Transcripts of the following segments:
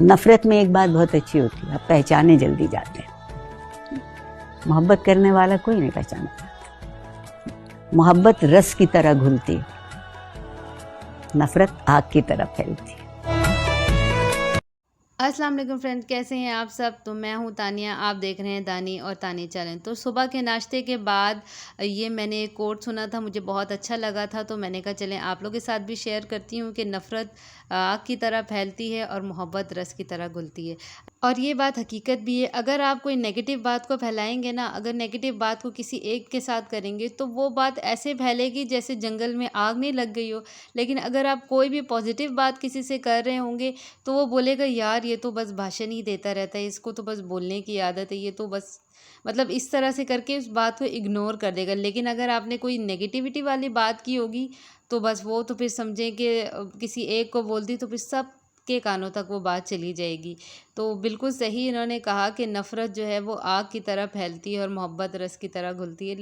नफरत में एक बात बहुत अच्छी होती है, आप पहचाने जल्दी जाते हैं। मोहब्बत करने वाला कोई नहीं पहचाना जाता। मोहब्बत रस की तरह घुलती है, नफरत आग की तरह फैलती है। अस्सलाम वालेकुम फ्रेंड, कैसे हैं आप सब। तो मैं हूं तानिया, आप देख रहे हैं दानी और तानी चैनल। तो सुबह के नाश्ते के बाद ये मैंने एक कोट सुना था, मुझे बहुत अच्छा लगा था, तो मैंने कहा चलें आप लोगों के साथ भी शेयर करती हूँ कि नफ़रत आग की तरह फैलती है और मोहब्बत रस की तरह घुलती है। और ये बात हकीकत भी है। अगर आप कोई नेगेटिव बात को फैलाएंगे ना, अगर नेगेटिव बात को किसी एक के साथ करेंगे तो वो बात ऐसे फैलेगी जैसे जंगल में आग नहीं लग गई हो। लेकिन अगर आप कोई भी पॉजिटिव बात किसी से कर रहे होंगे तो वो बोलेगा यार ये तो बस भाषण ही देता रहता है, इसको तो बस बोलने की आदत है, ये तो बस मतलब इस तरह से करके उस बात को इग्नोर कर देगा। लेकिन अगर आपने कोई नेगेटिविटी वाली बात की होगी तो बस वो तो फिर समझें कि किसी एक को बोल दी तो फिर सब के कानों तक वो बात चली जाएगी। तो बिल्कुल सही इन्होंने कहा कि नफ़रत जो है वो आग की तरह फैलती है और मोहब्बत रस की तरह घुलती है।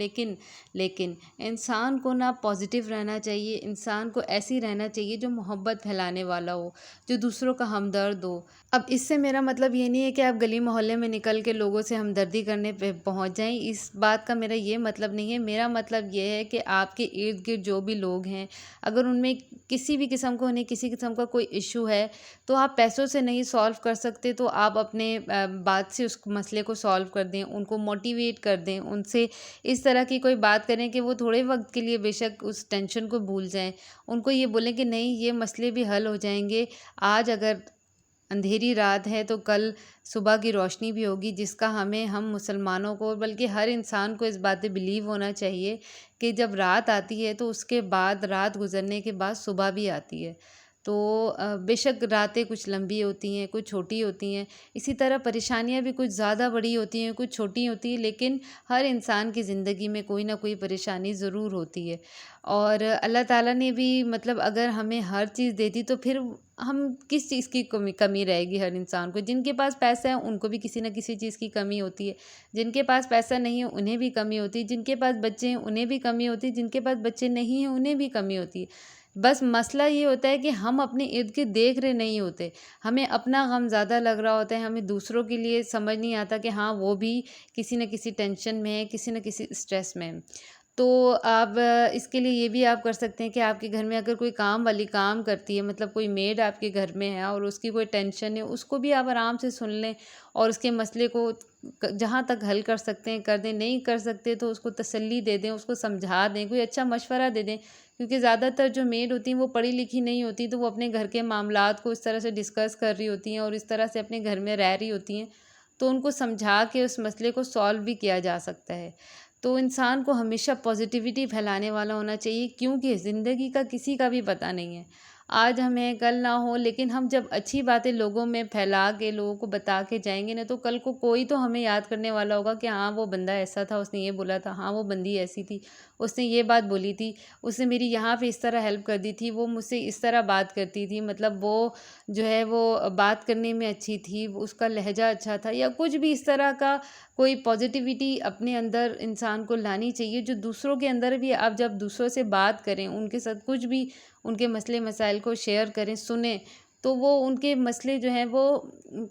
लेकिन इंसान को ना पॉजिटिव रहना चाहिए, इंसान को ऐसी रहना चाहिए जो मोहब्बत फैलाने वाला हो, जो दूसरों का हमदर्द हो। अब इससे मेरा मतलब ये नहीं है कि आप गली मोहल्ले में निकल के लोगों से हमदर्दी करने पे पहुंच जाएं, इस बात का मेरा ये मतलब नहीं है। मेरा मतलब ये है कि आपके इर्द गिर्द जो भी लोग हैं, अगर उनमें किसी भी किस्म को उन्हें किसी किस्म का कोई इशू है तो आप पैसों से नहीं सॉल्व कर सकते तो आप अपने बात से उस मसले को सॉल्व कर दें, उनको मोटिवेट कर दें, उनसे इस तरह की कोई बात करें कि वो थोड़े वक्त के लिए बेशक उस टेंशन को भूल जाएं। उनको ये बोलें कि नहीं, ये मसले भी हल हो जाएंगे। आज अगर अंधेरी रात है तो कल सुबह की रोशनी भी होगी, जिसका हम मुसलमानों को बल्कि हर इंसान को इस बात पे बिलीव होना चाहिए कि जब रात आती है तो उसके बाद, रात गुजरने के बाद सुबह भी आती है। तो बेशक रातें कुछ लंबी होती हैं, कुछ छोटी होती हैं, इसी तरह परेशानियां भी कुछ ज़्यादा बड़ी होती हैं, कुछ छोटी होती हैं, लेकिन हर इंसान की ज़िंदगी में कोई ना कोई परेशानी ज़रूर होती है। और अल्लाह ताला ने भी मतलब अगर हमें हर चीज़ देती तो फिर हम किस चीज़ की कमी रहेगी हर इंसान को। जिनके पास पैसा है उनको भी किसी न किसी चीज़ की कमी होती है, जिनके पास पैसा नहीं है उन्हें भी कमी होती है, जिनके पास बच्चे हैं उन्हें भी कमी होती है, जिनके पास बच्चे नहीं हैं उन्हें भी कमी होती है। बस मसला ये होता है कि हम अपने इर्द गिर्द देख रहे नहीं होते, हमें अपना गम ज़्यादा लग रहा होता है, हमें दूसरों के लिए समझ नहीं आता कि हाँ वो भी किसी न किसी टेंशन में है, किसी न किसी स्ट्रेस में है। तो आप इसके लिए ये भी आप कर सकते हैं कि आपके घर में अगर कोई काम वाली काम करती है, मतलब कोई मेड आपके घर में है और उसकी कोई टेंशन है, उसको भी आप आराम से सुन लें और उसके मसले को जहाँ तक हल कर सकते हैं कर दें। नहीं कर सकते तो उसको तसल्ली दे दें, उसको समझा दें, कोई अच्छा मशवरा दे दें। क्योंकि ज़्यादातर जो मेड होती हैं वो पढ़ी लिखी नहीं होती, तो वो अपने घर के मामलात को इस तरह से डिस्कस कर रही होती हैं और इस तरह से अपने घर में रह रही होती हैं, तो उनको समझा के उस मसले को सॉल्व भी किया जा सकता है। तो इंसान को हमेशा पॉजिटिविटी फैलाने वाला होना चाहिए, क्योंकि ज़िंदगी का किसी का भी पता नहीं है। आज हम हैं कल ना हो, लेकिन हम जब अच्छी बातें लोगों में फैला के लोगों को बता के जाएंगे ना, तो कल को कोई तो हमें याद करने वाला होगा कि हाँ वो बंदा ऐसा था, उसने ये बोला था, हाँ वो बंदी ऐसी थी, उसने ये बात बोली थी, उसने मेरी यहाँ पे इस तरह हेल्प कर दी थी, वो मुझसे इस तरह बात करती थी, मतलब वो जो है वो बात करने में अच्छी थी, उसका लहजा अच्छा था, या कुछ भी इस तरह का कोई पॉजिटिविटी अपने अंदर इंसान को लानी चाहिए, जो दूसरों के अंदर भी आप जब दूसरों से बात करें, उनके साथ कुछ भी उनके मसले मसाइल को शेयर करें, सुने, तो वो उनके मसले जो हैं वो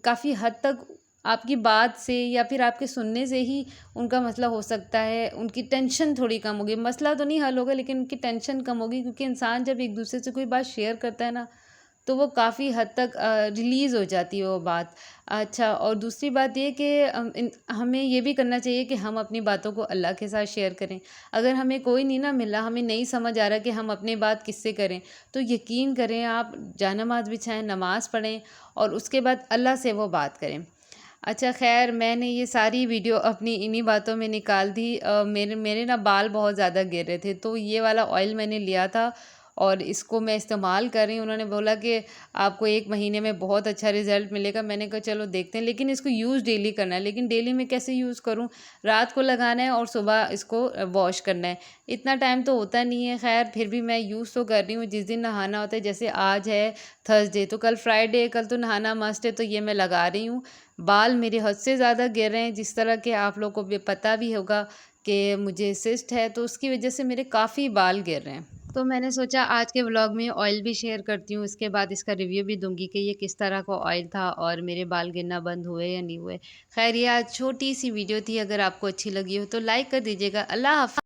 काफ़ी हद तक आपकी बात से या फिर आपके सुनने से ही उनका मसला हो सकता है। उनकी टेंशन थोड़ी कम होगी, मसला तो नहीं हल होगा लेकिन उनकी टेंशन कम होगी, क्योंकि इंसान जब एक दूसरे से कोई बात शेयर करता है ना, तो वो काफ़ी हद तक रिलीज़ हो जाती है वो बात। अच्छा, और दूसरी बात ये कि हमें ये भी करना चाहिए कि हम अपनी बातों को अल्लाह के साथ शेयर करें। अगर हमें कोई नहीं ना मिला, हमें नहीं समझ आ रहा कि हम अपनी बात किससे करें, तो यकीन करें आप जानमाज़ बिछाएं, नमाज़ पढ़ें और उसके बाद अल्लाह से वो बात करें। अच्छा खैर, मैंने ये सारी वीडियो अपनी इन्हीं बातों में निकाल दी। मेरे मेरे ना बाल बहुत ज़्यादा गिर रहे थे, तो ये वाला ऑयल मैंने लिया था और इसको मैं इस्तेमाल कर रही हूँ। उन्होंने बोला कि आपको 1 महीने में बहुत अच्छा रिज़ल्ट मिलेगा। मैंने कहा चलो देखते हैं, लेकिन इसको यूज़ डेली करना है। लेकिन डेली मैं कैसे यूज़ करूँ? रात को लगाना है और सुबह इसको वॉश करना है। इतना टाइम तो होता नहीं है, खैर फिर भी मैं यूज़ तो कर रही हूँ। जिस दिन नहाना होता है, जैसे आज है थर्सडे, तो कल फ्राइडे है, कल तो नहाना मस्ट है, तो ये मैं लगा रही हूँ। बाल मेरे हद से ज़्यादा गिर रहे हैं, जिस तरह के आप लोग को भी पता भी होगा कि मुझे सिस्ट है, तो उसकी वजह से मेरे काफ़ी बाल गिर रहे हैं। تو میں نے سوچا آج کے व्लॉग میں آئل بھی شیئر کرتی ہوں، اس کے بعد اس کا ریویو بھی دوں گی کہ یہ کس طرح کا آئل تھا اور میرے بال گرنا بند ہوئے یا نہیں ہوئے۔ خیر یہ آج چھوٹی سی ویڈیو تھی، اگر آپ کو اچھی لگی ہو تو لائک کر دیجیے گا۔ اللہ حافظ۔